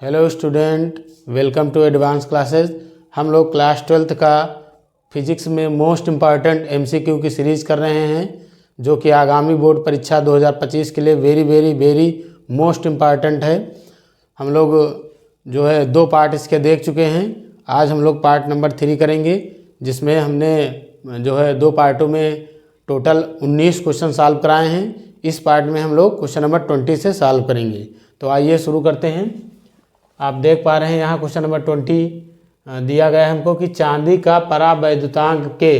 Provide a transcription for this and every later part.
Hello student, welcome to advance classes. हम लोग class 12th का फिजिक्स में मोस्ट इम्पॉर्टेंट एमसीक्यू की सीरीज़ कर रहे हैं, जो कि आगामी बोर्ड परीक्षा 2025 के लिए वेरी मोस्ट इम्पॉर्टेंट है। हम लोग जो है 2 पार्ट इसके देख चुके हैं। आज हम लोग पार्ट नंबर 3 करेंगे, जिसमें हमने जो है 2 पार्टों में टोटल 19 क्वेश्चन सॉल्व कराए हैं। इस पार्ट में हम लोग क्वेश्चन नंबर 20 से सॉल्व करेंगे। तो आइए शुरू करते हैं। आप देख पा रहे हैं यहाँ क्वेश्चन नंबर 20 दिया गया है हमको कि चांदी का परावैद्युतांक के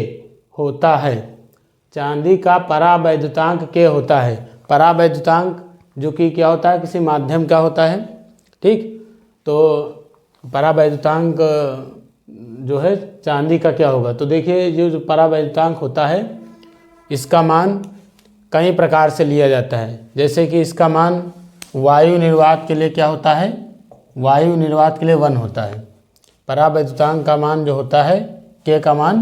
होता है। चांदी का परावैद्युतांक के होता है। परावैद्युतांक जो कि क्या होता है, किसी माध्यम का होता है। ठीक, तो परावैद्युतांक जो है चांदी का क्या होगा। तो देखिए, ये जो परावैद्युतांक होता है, इसका मान कई प्रकार से लिया जाता है। जैसे कि इसका मान वायु निर्वात के लिए क्या होता है, वायु निर्वात के लिए 1 होता है। परावैद्युतांक का मान जो होता है, के का मान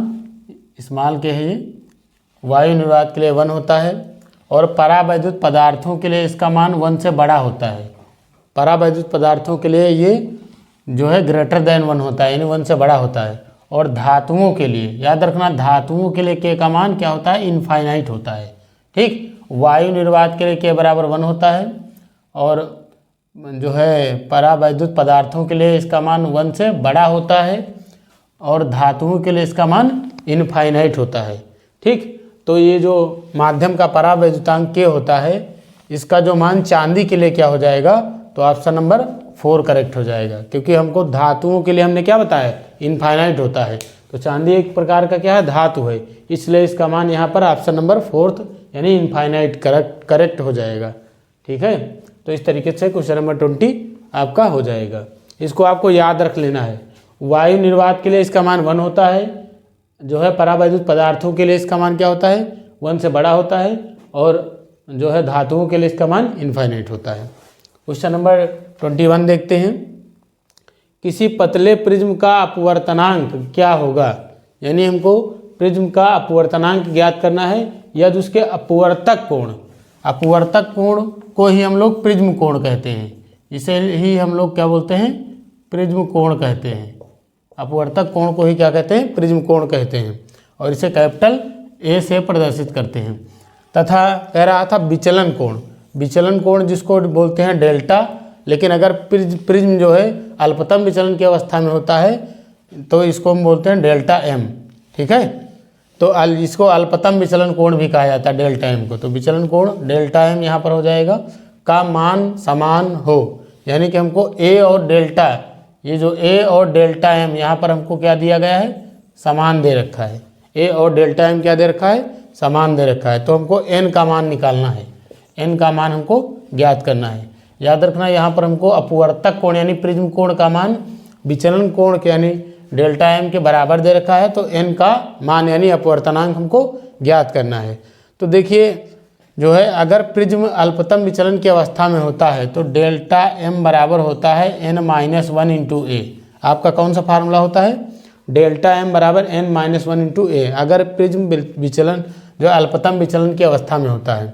स्मॉल के है, ये वायु निर्वात के लिए 1 होता है। और परावैद्युत पदार्थों के लिए इसका मान 1 से बड़ा होता है। परावैद्युत पदार्थों के लिए ये जो है ग्रेटर देन 1 होता है, यानी 1 से बड़ा होता है। और धातुओं के लिए याद रखना, धातुओं के लिए के का मान क्या होता है, इनफाइनाइट होता है। ठीक, वायु निर्वात के लिए के बराबर 1 होता है, और जो है परावैद्युत पदार्थों के लिए इसका मान 1 से बड़ा होता है, और धातुओं के लिए इसका मान इनफाइनाइट होता है। ठीक, तो ये जो माध्यम का परावैद्युतांक के होता है, इसका जो मान चांदी के लिए क्या हो जाएगा, तो ऑप्शन नंबर 4 करेक्ट हो जाएगा। क्योंकि हमको धातुओं के लिए हमने क्या बताया, इनफाइनाइट होता है। तो चांदी एक प्रकार का क्या है, धातु है, इसलिए इसका मान यहाँ पर ऑप्शन नंबर 4 यानी इनफाइनाइट करेक्ट हो जाएगा। ठीक है, तो इस तरीके से क्वेश्चन नंबर 20 आपका हो जाएगा। इसको आपको याद रख लेना है। वायु निर्वात के लिए इसका मान 1 होता है, जो है परावैद्युत पदार्थों के लिए इसका मान क्या होता है, 1 से बड़ा होता है, और जो है धातुओं के लिए इसका मान इनफाइनाइट होता है। क्वेश्चन नंबर 21 देखते हैं। किसी पतले प्रिज्म का अपवर्तनांक क्या होगा। यानी हमको प्रिज्म का अपवर्तनांक ज्ञात करना है, या उसके अपवर्तक कोण। अपवर्तक कोण को ही हम लोग प्रिज्म कोण कहते हैं। इसे ही हम लोग क्या बोलते हैं, प्रिज्म कोण कहते हैं। अपवर्तक कोण को ही क्या कहते हैं, प्रिज्म कोण कहते हैं। और इसे कैपिटल ए से प्रदर्शित करते हैं। तथा कह रहा था विचलन कोण। विचलन कोण जिसको बोलते हैं डेल्टा, लेकिन अगर प्रिज्म जो है अल्पतम विचलन की अवस्था में होता है, तो इसको हम बोलते हैं डेल्टा एम। ठीक है, तो इसको अल्पतम विचलन कोण भी कहा जाता है, डेल्टा एम को। तो विचलन कोण डेल्टा एम यहाँ पर हो जाएगा, का मान समान हो। यानी कि हमको ए और डेल्टा, ये जो ए और डेल्टा एम यहाँ पर हमको क्या दिया गया है, समान दे रखा है। ए और डेल्टा एम क्या दे रखा है, समान दे रखा है। तो हमको एन का मान निकालना है, एन का मान हमको ज्ञात करना है। याद रखना, यहाँ पर हमको अपवर्तक कोण यानी प्रिज्म कोण का मान विचलन कोण के यानी डेल्टा एम के बराबर दे रखा है। तो एन का मान यानी अपवर्तनांक हमको ज्ञात करना है। तो देखिए, जो है अगर प्रिज्म अल्पतम विचलन की अवस्था में होता है, तो डेल्टा एम बराबर होता है n-1 इंटू ए। आपका कौन सा फार्मूला होता है, डेल्टा एम बराबर n-1 इंटू ए। अगर प्रिज्म विचलन जो अल्पतम विचलन की अवस्था में होता है,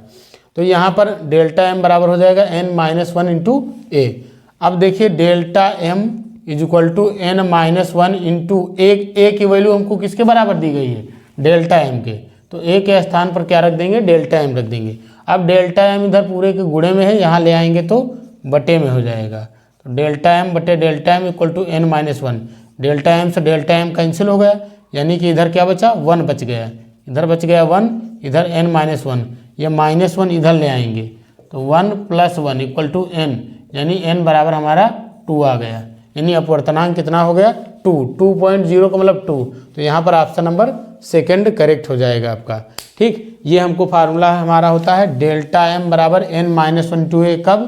तो यहाँ पर डेल्टा एम बराबर हो जाएगा n-1 इंटू ए। अब देखिए, delta M is equal to n-1 into A की वैल्यू हमको किसके बराबर दी गई है, डेल्टा एम के। तो ए के स्थान पर क्या रख देंगे, डेल्टा एम रख देंगे। अब डेल्टा एम इधर पूरे के गुणे में है, यहाँ ले आएंगे तो बटे में हो जाएगा। तो डेल्टा एम बटे delta M equal to n-1। Delta M से डेल्टा एम कैंसिल हो गया, यानी कि इधर क्या बचा, 1 बच गया। इधर बच गया 1, इधर n-1, ये -1 इधर ले आएंगे, तो 1 + 1 इक्वल टू n, यानी n बराबर हमारा 2 आ गया। यानी अपवर्तनांक कितना हो गया, 2.0 का मतलब 2। तो यहाँ पर ऑप्शन नंबर 2 करेक्ट हो जाएगा आपका। ठीक, ये हमको फार्मूला हमारा होता है डेल्टा एम बराबर n-1 इंटू ए। कब,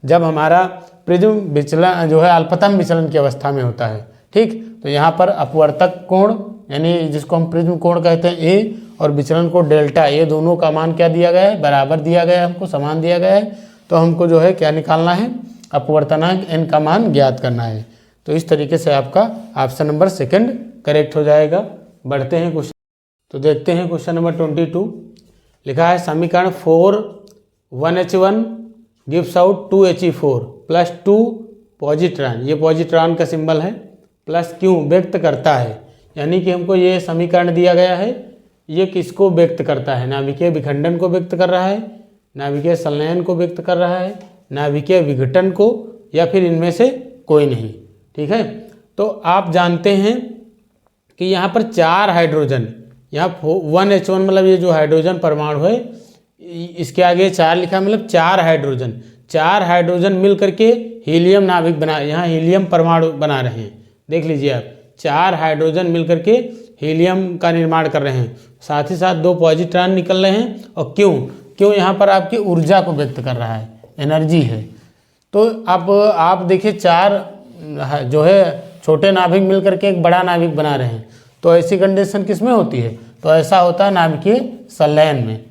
जब हमारा प्रिज्म विचलन जो है अल्पतम विचलन की अवस्था में होता है। ठीक, तो यहाँ पर अपवर्तक कोण यानी जिसको हम प्रिज्म कोण कहते हैं ए, और विचलन कोण डेल्टा, ये दोनों का मान क्या दिया गया है, बराबर दिया गया है, हमको समान दिया गया है। तो हमको जो है क्या निकालना है, अपवर्तनांक एन का मान ज्ञात करना है। तो इस तरीके से आपका ऑप्शन नंबर 2 करेक्ट हो जाएगा। बढ़ते हैं क्वेश्चन, तो देखते हैं क्वेश्चन नंबर 22। लिखा है समीकरण 4 1H1 gives out 2He4 plus 2 positron, ये पॉजिट्रॉन का सिंबल है, प्लस क्यों व्यक्त करता है, यानी कि हमको ये समीकरण दिया गया है, ये किसको व्यक्त करता है, नाभिकीय विखंडन को व्यक्त कर रहा है, नाभिकीय संलयन को व्यक्त कर रहा है, नाभिकीय विघटन को, या फिर इनमें से कोई नहीं। ठीक है, तो आप जानते हैं कि यहाँ पर 4 हाइड्रोजन, यहाँ 1H1 मतलब ये जो हाइड्रोजन परमाणु है, इसके आगे 4 लिखा, मतलब 4 हाइड्रोजन मिल करके हीलियम नाभिक बना, यहाँ हीलियम परमाणु बना रहे हैं। देख लीजिए आप, 4 हाइड्रोजन मिल करके हीलियम का निर्माण कर रहे हैं, साथ ही साथ 2 पॉजिट्रॉन निकल रहे हैं। और क्यों यहाँ पर आपकी ऊर्जा को व्यक्त कर रहा है, एनर्जी है। तो अब आप देखिए 4 जो है छोटे नाभिक मिल करके एक बड़ा नाभिक बना रहे हैं, तो ऐसी कंडीशन किस में होती है, तो ऐसा होता है नाभिकीय संलयन में।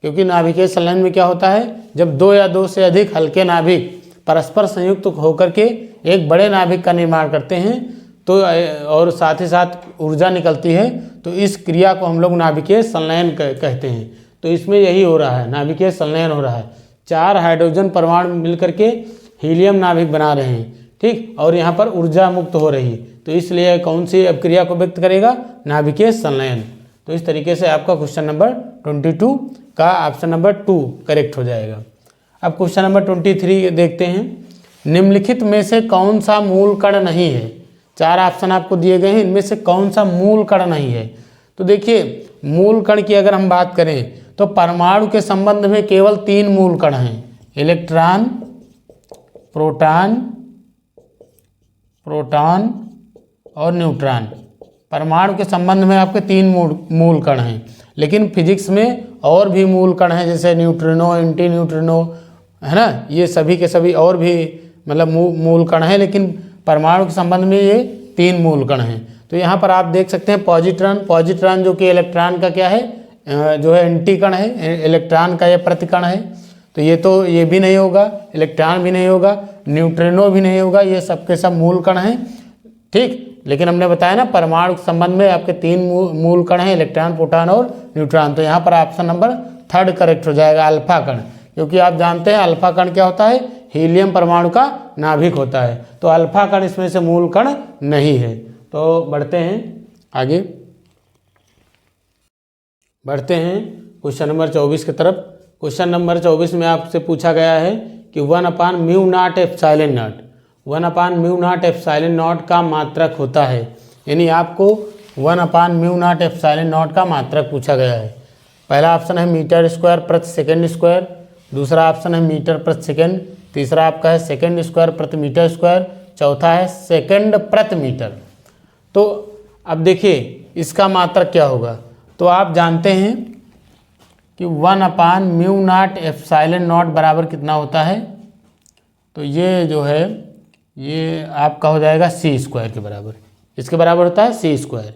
क्योंकि नाभिकीय संलयन में क्या होता है, जब 2 या 2 से अधिक हल्के नाभिक परस्पर संयुक्त होकर के एक बड़े नाभिक का निर्माण करते हैं, तो और साथ ही साथ ऊर्जा निकलती है, तो इस क्रिया को हम लोग नाभिकीय संलयन कहते हैं। तो इसमें यही हो रहा है, नाभिकीय संलयन हो रहा है, 4 हाइड्रोजन परमाणु मिल करके हीलियम नाभिक बना रहे हैं। ठीक, और यहाँ पर ऊर्जा मुक्त हो रही है, तो इसलिए कौन सी क्रिया को व्यक्त करेगा, नाभिकीय संलयन। तो इस तरीके से आपका क्वेश्चन नंबर 22 का ऑप्शन नंबर 2 करेक्ट हो जाएगा। अब क्वेश्चन नंबर 23 देखते हैं, निम्नलिखित में से कौन सा मूल कण नहीं है। 4 ऑप्शन आपको दिए गए हैं, इनमें से कौन सा मूल कण नहीं है। तो देखिए मूल कण की अगर हम बात करें तो परमाणु के संबंध में केवल 3 मूल कण हैं, इलेक्ट्रॉन, प्रोटॉन और न्यूट्रॉन। परमाणु के संबंध में आपके 3 मूल कण हैं, लेकिन फिजिक्स में और भी मूल कण हैं, जैसे न्यूट्रिनो, एंटी न्यूट्रिनो, है ना, ये सभी के सभी और भी मतलब मूल कण हैं, लेकिन परमाणु के संबंध में ये 3 मूल कण हैं। तो यहाँ पर आप देख सकते हैं पॉजिट्रॉन जो कि इलेक्ट्रॉन का क्या है, जो है एंटी कण है, इलेक्ट्रॉन का ये प्रतिकण है, तो ये भी नहीं होगा, इलेक्ट्रॉन भी नहीं होगा, न्यूट्रिनो भी नहीं होगा, ये सबके सब मूल कण हैं। ठीक, लेकिन हमने बताया ना परमाणु के संबंध में आपके 3 मूल कण हैं, इलेक्ट्रॉन, प्रोटॉन और न्यूट्रॉन। तो यहाँ पर ऑप्शन नंबर 3 करेक्ट हो जाएगा, अल्फा कण। क्योंकि आप जानते हैं अल्फा कण क्या होता है, हीलियम परमाणु का नाभिक होता है, तो अल्फा कण इसमें से मूल कण नहीं है। तो बढ़ते हैं आगे, बढ़ते हैं क्वेश्चन नंबर 24 की तरफ। क्वेश्चन नंबर 24 में आपसे पूछा गया है कि 1/μ0 एप्सिलॉन नॉट, 1/μ0 एप्सिलॉन नॉट का मात्रक होता है, यानी आपको 1/μ0 एप्सिलॉन नॉट का मात्रक पूछा गया है। पहला ऑप्शन है मीटर स्क्वायर प्रति सेकेंड स्क्वायर, दूसरा ऑप्शन है मीटर प्रति सेकेंड, तीसरा आपका है सेकेंड स्क्वायर प्रति मीटर स्क्वायर, चौथा है सेकेंड प्रति मीटर। तो अब देखिए इसका मात्रक क्या होगा, तो आप जानते हैं कि 1/μ0 एप्सिलॉन नॉट बराबर कितना होता है, तो ये जो है ये आपका हो जाएगा c स्क्वायर के बराबर, इसके बराबर होता है c स्क्वायर।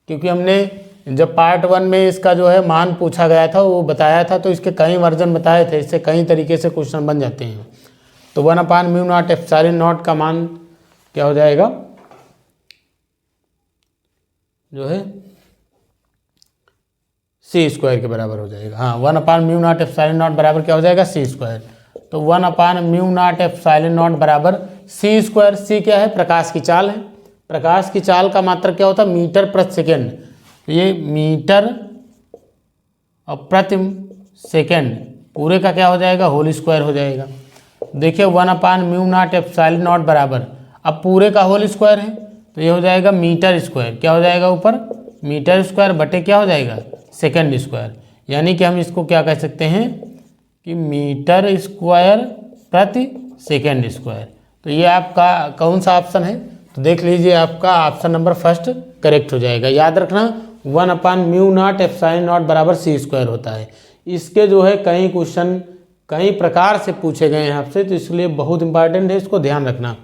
क्योंकि हमने जब पार्ट 1 में इसका जो है मान पूछा गया था वो बताया था, तो इसके कई वर्जन बताए थे, इससे कई तरीके से क्वेश्चन बन जाते हैं। तो 1/μ0 एप्सिलॉन नॉट का मान क्या हो जाएगा, जो है c स्क्वायर के बराबर हो जाएगा। हाँ, 1/μ0 एप्सिलॉन नॉट बराबर क्या हो जाएगा, c स्क्वायर। तो 1/μ0 एप्सिलॉन नॉट बराबर c स्क्वायर। c क्या है, प्रकाश की चाल है, प्रकाश की चाल का मात्रक क्या होता है, मीटर प्रति सेकेंड। तो ये मीटर और प्रति सेकेंड पूरे का क्या हो जाएगा, होल स्क्वायर हो जाएगा। देखिए 1/μ0 एप्सिलॉन नॉट बराबर, अब पूरे का होल स्क्वायर है, तो ये हो जाएगा मीटर स्क्वायर, क्या हो जाएगा ऊपर, मीटर स्क्वायर बटे क्या हो जाएगा, सेकेंड स्क्वायर। यानी कि हम इसको क्या कह सकते हैं कि मीटर स्क्वायर प्रति सेकेंड स्क्वायर। तो ये आपका कौन सा ऑप्शन है, तो देख लीजिए आपका ऑप्शन नंबर 1 करेक्ट हो जाएगा। याद रखना 1/μ0 एप्सिलॉन नॉट बराबर c स्क्वायर होता है। इसके जो है कई क्वेश्चन कई प्रकार से पूछे गए हैं आपसे, तो इसलिए बहुत इंपॉर्टेंट है, इसको ध्यान रखना।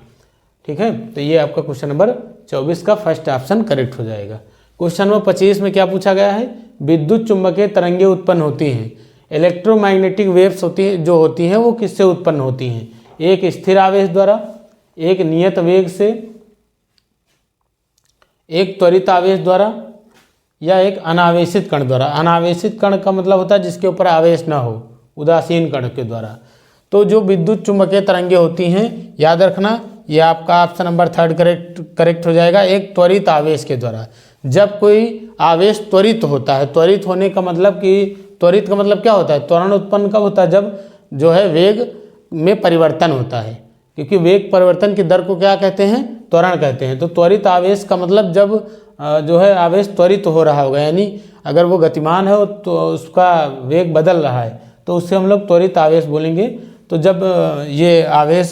ठीक है, तो ये आपका क्वेश्चन नंबर 24 का फर्स्ट ऑप्शन करेक्ट हो जाएगा। क्वेश्चन नंबर 25 में क्या पूछा गया है, विद्युत चुम्बकीय तरंगें उत्पन्न होती हैं, इलेक्ट्रोमैग्नेटिक वेव्स होती हैं वो किससे उत्पन्न होती हैं, एक स्थिर आवेश द्वारा, एक नियत वेग से, एक त्वरित आवेश द्वारा, या एक अनावेशित कण द्वारा। अनावेशित कण का मतलब होता है जिसके ऊपर आवेश ना हो, उदासीन कण के द्वारा। तो जो विद्युत चुम्बकीय तरंगें होती हैं, याद रखना ये आपका ऑप्शन नंबर 3 करेक्ट हो जाएगा। एक त्वरित आवेश के द्वारा, जब कोई आवेश त्वरित होता है, त्वरित होने का मतलब कि त्वरित का मतलब क्या होता है, त्वरण उत्पन्न कब होता है, जब जो है वेग में परिवर्तन होता है, क्योंकि वेग परिवर्तन की दर को क्या कहते हैं, त्वरण कहते हैं। तो त्वरित आवेश का मतलब जब जो है आवेश त्वरित हो रहा होगा, यानी अगर वो गतिमान है तो उसका वेग बदल रहा है, तो उससे हम लोग त्वरित आवेश बोलेंगे। तो जब ये आवेश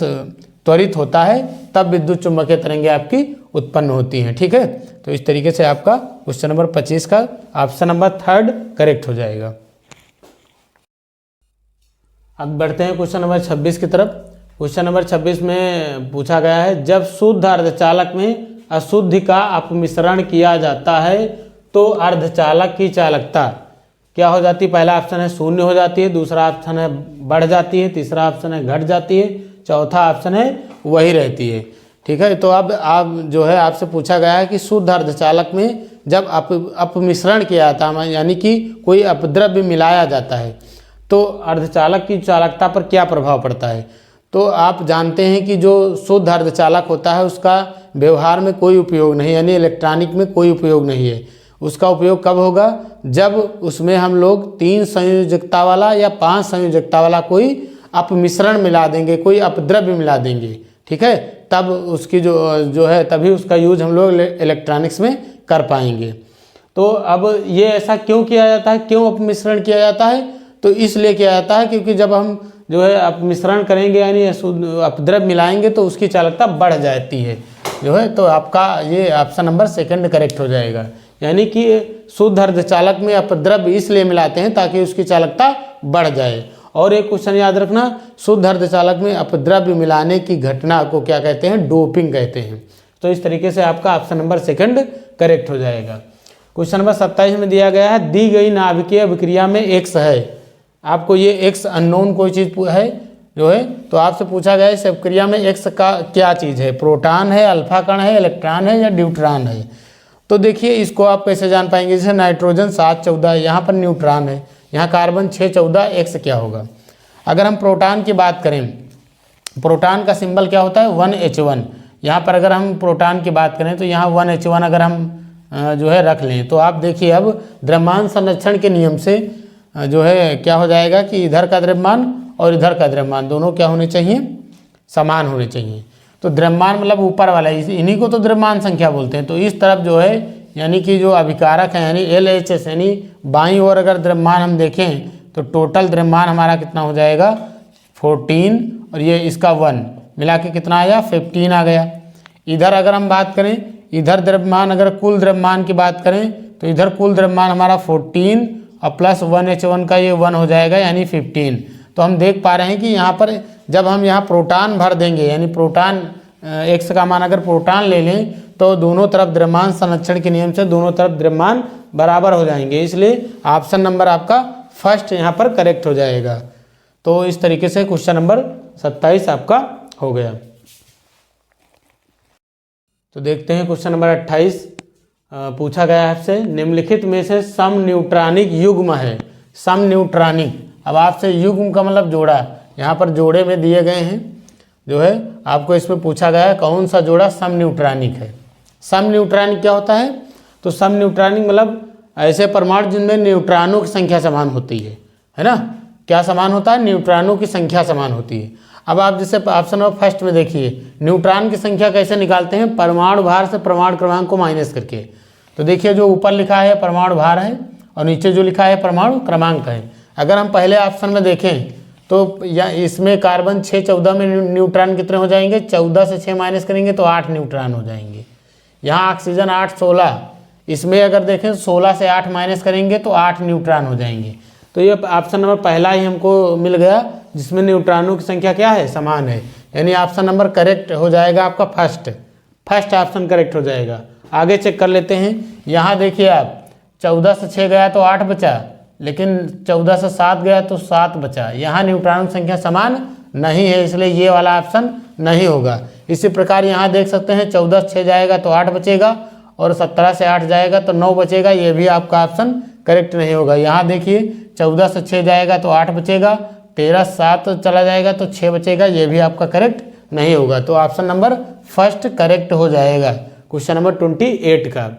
त्वरित होता है तब विद्युत चुम्बकीय तरंगें आपकी उत्पन्न होती हैं। ठीक है, तो इस तरीके से आपका क्वेश्चन नंबर 25 का ऑप्शन नंबर 3 करेक्ट हो जाएगा। अब बढ़ते हैं क्वेश्चन नंबर 26 की तरफ। क्वेश्चन नंबर 26 में पूछा गया है, जब शुद्ध अर्धचालक में अशुद्धि का अपमिश्रण किया जाता है तो अर्धचालक की चालकता क्या हो जाती है। पहला ऑप्शन है 0 हो जाती है, दूसरा ऑप्शन है बढ़ जाती है, तीसरा ऑप्शन है घट जाती है, चौथा ऑप्शन है वही रहती है। ठीक है, तो अब आप जो है आपसे पूछा गया है कि शुद्ध अर्धचालक में जब अपमिश्रण किया जाता है, यानी कि कोई अपद्रव्य मिलाया जाता है, तो अर्धचालक की चालकता पर क्या प्रभाव पड़ता है। तो आप जानते हैं कि जो शुद्ध अर्धचालक होता है उसका व्यवहार में कोई उपयोग नहीं, यानी इलेक्ट्रॉनिक में कोई उपयोग नहीं है। उसका उपयोग कब होगा, जब उसमें हम लोग 3 संयोजकता वाला या 5 संयोजकता वाला कोई अपमिश्रण मिला देंगे, कोई अपद्रव्य मिला देंगे। ठीक है, तब उसकी जो है तभी उसका यूज हम लोग इलेक्ट्रॉनिक्स में कर पाएंगे। तो अब ये ऐसा क्यों किया जाता है, क्यों अपमिश्रण किया जाता है, तो इसलिए किया जाता है क्योंकि जब हम जो है अपमिश्रण करेंगे यानी अपद्रव्य मिलाएंगे तो उसकी चालकता बढ़ जाती है जो है। तो आपका ये ऑप्शन नंबर 2 करेक्ट हो जाएगा, यानी कि शुद्ध अर्धचालक में अपद्रव्य इसलिए मिलाते हैं ताकि उसकी चालकता बढ़ जाए। और एक क्वेश्चन याद रखना, शुद्ध अर्धचालक में अपद्रव्य मिलाने की घटना को क्या कहते हैं, डोपिंग कहते हैं। तो इस तरीके से आपका ऑप्शन नंबर 2 करेक्ट हो जाएगा। क्वेश्चन नंबर 27 में दिया गया है, दी गई नाभिकीय अभिक्रिया में X है, आपको ये X अननोन कोई चीज़ है जो है, तो आपसे पूछा गया है इस अभिक्रिया में X का क्या चीज़ है, प्रोटॉन है, अल्फा कण है, इलेक्ट्रॉन है या न्यूट्रॉन है। तो देखिए इसको आप कैसे जान पाएंगे, जैसे नाइट्रोजन 714 है, यहाँ पर न्यूट्रॉन है, यहाँ कार्बन 614, X क्या होगा। अगर हम प्रोटॉन की बात करें, प्रोटॉन का सिंबल क्या होता है 1H1, यहाँ पर अगर हम प्रोटॉन की बात करें तो यहाँ 1H1 अगर हम जो है रख लें, तो आप देखिए अब द्रव्यमान संरक्षण के नियम से जो है क्या हो जाएगा कि इधर का द्रव्यमान और इधर का द्रव्यमान दोनों क्या होने चाहिए, समान होने चाहिए। तो द्रव्यमान मतलब ऊपर वाला, इन्हीं को तो द्रव्यमान संख्या बोलते हैं। तो इस तरफ जो है यानी कि जो अभिकारक है यानी LHS, यानी बाईं ओर अगर द्रव्यमान हम देखें तो टोटल द्रव्यमान हमारा कितना हो जाएगा 14, और ये इसका 1 मिला के कितना आया 15 आ गया। इधर अगर हम बात करें, इधर द्रव्यमान अगर कुल द्रव्यमान की बात करें तो इधर कुल द्रव्यमान हमारा 14 और प्लस 1H1 का ये 1 हो जाएगा यानी 15। तो हम देख पा रहे हैं कि यहाँ पर जब हम यहाँ प्रोटॉन भर देंगे, यानी प्रोटॉन X का मान अगर प्रोटॉन ले लें तो दोनों तरफ द्रव्यमान संरक्षण के नियम से दोनों तरफ द्रव्यमान बराबर हो जाएंगे, इसलिए ऑप्शन नंबर आपका फर्स्ट यहाँ पर करेक्ट हो जाएगा। तो इस तरीके से क्वेश्चन नंबर 27 आपका हो गया। तो देखते हैं क्वेश्चन नंबर 28 पूछा गया है आपसे, निम्नलिखित में से सम न्यूट्रॉनिक युग्म है, सम न्यूट्रॉनिक। अब आपसे युग्म का मतलब जोड़ा, यहाँ पर जोड़े में दिए गए हैं जो है, आपको इसमें पूछा गया है कौन सा जोड़ा सम न्यूट्रॉनिक है। सम न्यूट्रॉनिक क्या होता है, तो सम न्यूट्रॉनिक मतलब ऐसे परमाणु जिनमें न्यूट्रॉनों की संख्या समान होती है ना। क्या समान होता है, न्यूट्रॉनों की संख्या समान होती है। अब आप जैसे ऑप्शन नंबर फर्स्ट में देखिए, न्यूट्रॉन की संख्या कैसे निकालते हैं, परमाणु भार से परमाणु क्रमांक को माइनस करके। तो देखिए जो ऊपर लिखा है परमाणु भार है और नीचे जो लिखा है परमाणु क्रमांक है। अगर हम पहले ऑप्शन में देखें तो या इसमें कार्बन 614 में न्यूट्रॉन कितने हो जाएंगे, 14 से 6 माइनस करेंगे तो 8 न्यूट्रॉन हो जाएंगे। यहाँ ऑक्सीजन 8 16, इसमें अगर देखें 16 से 8 माइनस करेंगे तो 8 न्यूट्रॉन हो जाएंगे। तो ये ऑप्शन नंबर पहला ही हमको मिल गया जिसमें न्यूट्रॉनों की संख्या क्या है, समान है, यानी ऑप्शन नंबर करेक्ट हो जाएगा आपका फर्स्ट ऑप्शन करेक्ट हो जाएगा। आगे चेक कर लेते हैं, यहाँ देखिए आप 14 से 6 गया तो 8 बचा, लेकिन 14 से 7 गया तो 7 बचा। यहाँ न्यूट्रॉनों की संख्या समान नहीं है, इसलिए ये वाला ऑप्शन नहीं होगा। इसी प्रकार यहाँ देख सकते हैं 14 से 6 जाएगा तो 8 बचेगा और 17 से 8 जाएगा तो 9 बचेगा, ये भी आपका ऑप्शन करेक्ट नहीं होगा। यहाँ देखिए 14 से 6 जाएगा तो 8 बचेगा, 13 7 चला जाएगा तो 6 बचेगा, ये भी आपका करेक्ट नहीं होगा। तो ऑप्शन नंबर फर्स्ट करेक्ट हो जाएगा क्वेश्चन नंबर 28 का।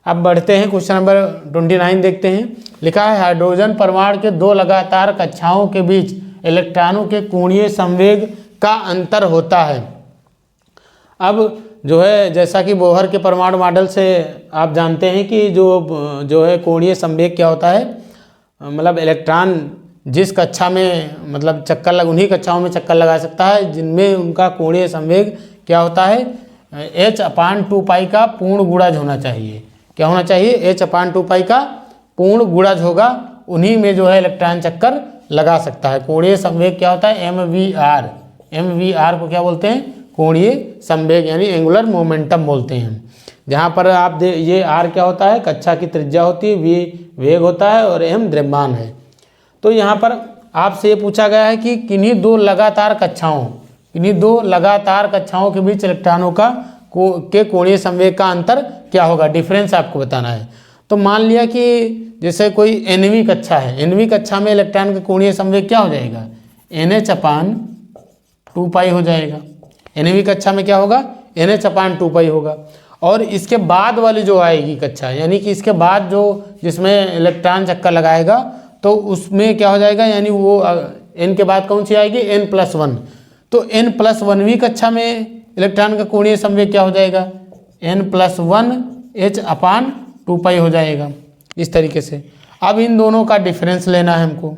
अब बढ़ते हैं क्वेश्चन नंबर 29 देखते हैं। लिखा है हाइड्रोजन परमाणु के दो लगातार कक्षाओं के बीच इलेक्ट्रॉनों के कोणीय संवेग का अंतर होता है। अब जो है जैसा कि बोहर के परमाणु मॉडल से आप जानते हैं कि जो है कोणीय संवेग क्या होता है, मतलब इलेक्ट्रॉन जिस कक्षा में मतलब उन्हीं कक्षाओं में चक्कर लगा सकता है जिनमें उनका कोणीय संवेग क्या होता है, h/2π का पूर्ण गुणज होना चाहिए। क्या होना चाहिए? h/2π का पूर्ण गुणज होगा, उन्हीं में जो है इलेक्ट्रॉन चक्कर लगा सकता है। कोणीय संवेग क्या होता है? mvr को क्या बोलते हैं? कोणीय संवेग यानी एंगुलर मोमेंटम बोलते हैं। जहाँ पर आप ये r क्या होता है? कक्षा की त्रिज्या होती है, v वेग होता है और m द्रव्यमान है। तो यहाँ पर आपसे ये पूछा गया है कि किन्हीं दो लगातार कक्षाओं के बीच इलेक्ट्रॉनों के कोणीय संवेग का अंतर क्या होगा, डिफरेंस आपको बताना है। तो मान लिया कि जैसे कोई nवीं कक्षा है, nवीं कक्षा में इलेक्ट्रॉन का कोणीय संवेग क्या हो जाएगा? nh/2π हो जाएगा। nवीं कक्षा में क्या होगा? nh/2π होगा। और इसके बाद वाली जो आएगी कक्षा, यानी कि इसके बाद जिसमें इलेक्ट्रॉन चक्कर लगाएगा, तो उसमें क्या हो जाएगा, यानी वो n के बाद कौन सी आएगी? n+1। तो n+1वीं कक्षा में इलेक्ट्रॉन का कोणीय संवेग क्या हो जाएगा? n+1 h/2π हो जाएगा। इस तरीके से अब इन दोनों का डिफरेंस लेना है हमको,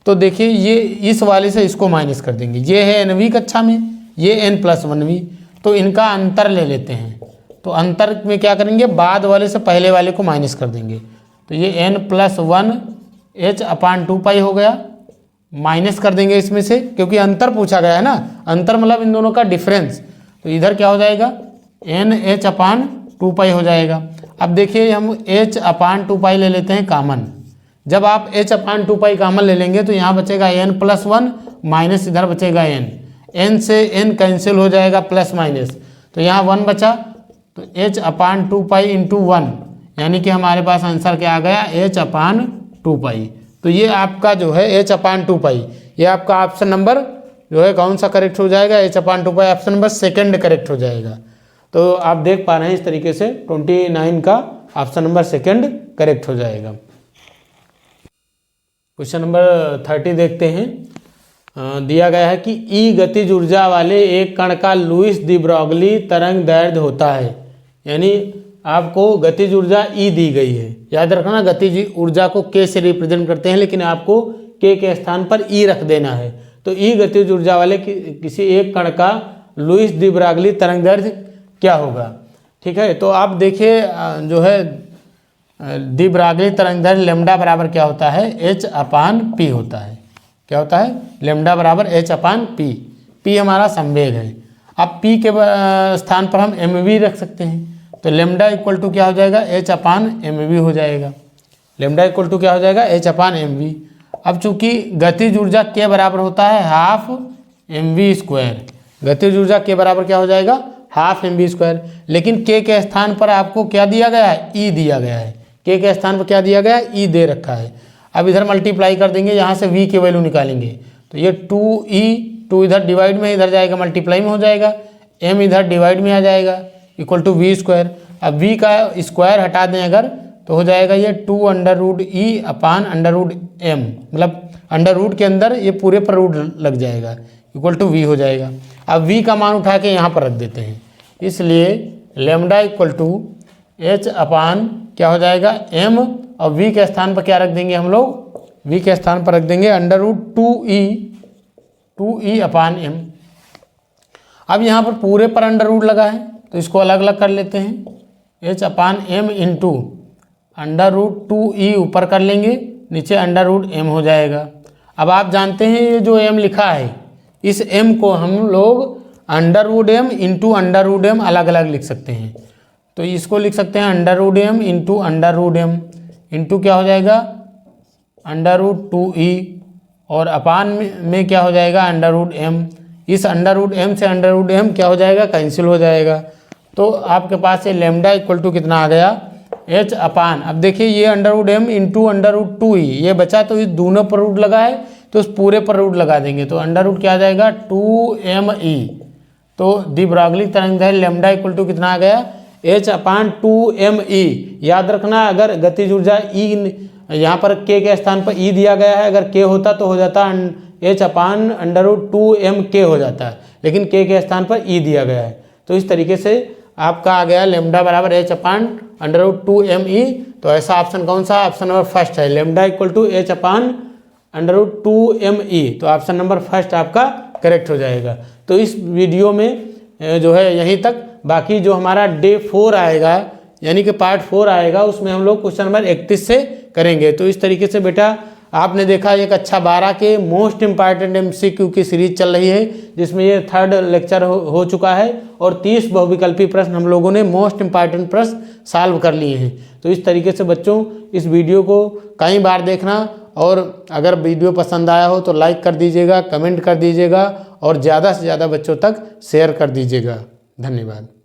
तो देखिए ये इस वाले से इसको माइनस कर देंगे। ये है nवीं कक्षा में, ये n+1वीं, तो इनका अंतर ले लेते हैं। तो अंतर में क्या करेंगे? बाद वाले से पहले वाले को माइनस कर देंगे। तो ये n+1 h/2π हो गया, माइनस कर देंगे इसमें से, क्योंकि अंतर पूछा गया है ना, अंतर मतलब इन दोनों का डिफरेंस। तो इधर क्या हो जाएगा? n/2π हो जाएगा। अब देखिए हम h/2π ले लेते हैं कॉमन। जब आप h/2π कॉमन ले लेंगे तो यहाँ बचेगा n+1 माइनस इधर बचेगा n से n कैंसिल हो जाएगा प्लस माइनस, तो यहाँ 1 बचा। तो h/2π × 1, यानी कि हमारे पास आंसर क्या आ गया? h/2π। तो ये आपका जो है h/2π, ये आपका ऑप्शन नंबर जो है कौन सा करेक्ट हो जाएगा? h/2π option number second correct हो जाएगा। तो आप देख पा रहे हैं इस तरीके से 29 का ऑप्शन नंबर सेकंड करेक्ट हो जाएगा। क्वेश्चन नंबर 30 देखते हैं। दिया गया है कि ई गतिज ऊर्जा वाले एक कण का लुईस डी ब्रॉगली तरंग दैर्ध्य होता है, यानी आपको गतिज ऊर्जा ई दी गई है। याद रखना गतिज ऊर्जा को के से रिप्रेजेंट करते हैं, लेकिन आपको के स्थान पर ई रख देना है। तो ई गतिज ऊर्जा वाले किसी एक कण का लुईस डी ब्रॉगली तरंग दैर्ध्य क्या होगा? ठीक है, तो आप देखिए जो है डी ब्रॉगली तरंग दैर्ध्य लैम्डा बराबर क्या होता है? h/p होता है। क्या होता है? लैम्डा बराबर h/p। p हमारा संवेग है। अब p के स्थान पर हम mv रख सकते हैं, तो लैम्डा इक्वल टू क्या हो जाएगा? h/mv हो जाएगा। लैम्डा इक्वल टू क्या हो जाएगा? h/mv। अब चूंकि गतिज ऊर्जा के बराबर होता है हाफ mv², गतिज ऊर्जा के बराबर क्या हो जाएगा? हाफ mv², लेकिन के स्थान पर आपको क्या दिया गया है? ई दिया गया है। के स्थान पर क्या दिया गया है? ई दे रखा है। अब इधर मल्टीप्लाई कर देंगे, यहाँ से v की वैल्यू निकालेंगे, तो ये 2e, 2 इधर डिवाइड में इधर जाएगा, मल्टीप्लाई में हो जाएगा, m इधर डिवाइड में आ जाएगा, इक्वल टू v²। अब v का स्क्वायर हटा दें अगर, तो हो जाएगा ये 2√e/√m, मतलब अंडर रूट के अंदर ये पूरे पर रूट लग जाएगा, इक्वल टू v हो जाएगा। अब v का मान उठा के यहाँ पर रख देते हैं, इसलिए लैम्डा इक्वल टू h/ क्या हो जाएगा? m, और v के स्थान पर क्या रख देंगे हम लोग? v के स्थान पर रख देंगे √2e/m। अब यहाँ पर पूरे पर अंडर रूट लगा है, तो इसको अलग अलग कर लेते हैं। h/m इंटू √2e ऊपर कर लेंगे, नीचे √m हो जाएगा। अब आप जानते हैं ये जो m लिखा है, इस m को हम लोग √m इंटू √m अलग अलग लिख सकते हैं। तो इसको लिख सकते हैं √m इंटू √m इंटू क्या हो जाएगा? √2e, और अपान में क्या हो जाएगा? √m। इस √m से √m क्या हो जाएगा? कैंसिल हो जाएगा। तो आपके पास ये लैम्डा इक्वल टू कितना आ गया? h/। अब देखिए ये √m इंटू √2e ये बचा, तो इस दोनों पर रूट लगा है, तो उस पूरे पर रूट लगा देंगे, तो अंडर रूट क्या आ जाएगा 2me। तो दी ब्रॉगली तरंगदैर्घ्य लेमडा इक्वल टू कितना आ गया h/2me। याद रखना अगर गतिज ऊर्जा E यहाँ पर k के स्थान पर E दिया गया है, अगर k होता तो हो जाता h/√2mk हो जाता है, लेकिन k के स्थान पर E दिया गया है। तो इस तरीके से आपका आ गया लेमडा बराबर h/√2me। तो ऐसा ऑप्शन कौन सा, ऑप्शन नंबर फर्स्ट है, लेमडा इक्वल टू h/√2me। तो ऑप्शन नंबर फर्स्ट आपका करेक्ट हो जाएगा। तो इस वीडियो में जो है यहीं तक, बाकी जो हमारा डे 4 आएगा यानी कि पार्ट 4 आएगा, उसमें हम लोग क्वेश्चन नंबर 31 से करेंगे। तो इस तरीके से बेटा आपने देखा एक अच्छा 12 के मोस्ट इंपॉर्टेंट MCQ की सीरीज चल रही है, जिसमें ये 3rd लेक्चर हो चुका है और 30 बहुविकल्पी प्रश्न हम लोगों ने मोस्ट इंपॉर्टेंट प्रश्न सॉल्व कर लिए हैं। तो इस तरीके से बच्चों इस वीडियो को कई बार देखना, और अगर वीडियो पसंद आया हो तो लाइक कर दीजिएगा, कमेंट कर दीजिएगा और ज़्यादा से ज़्यादा बच्चों तक शेयर कर दीजिएगा। धन्यवाद।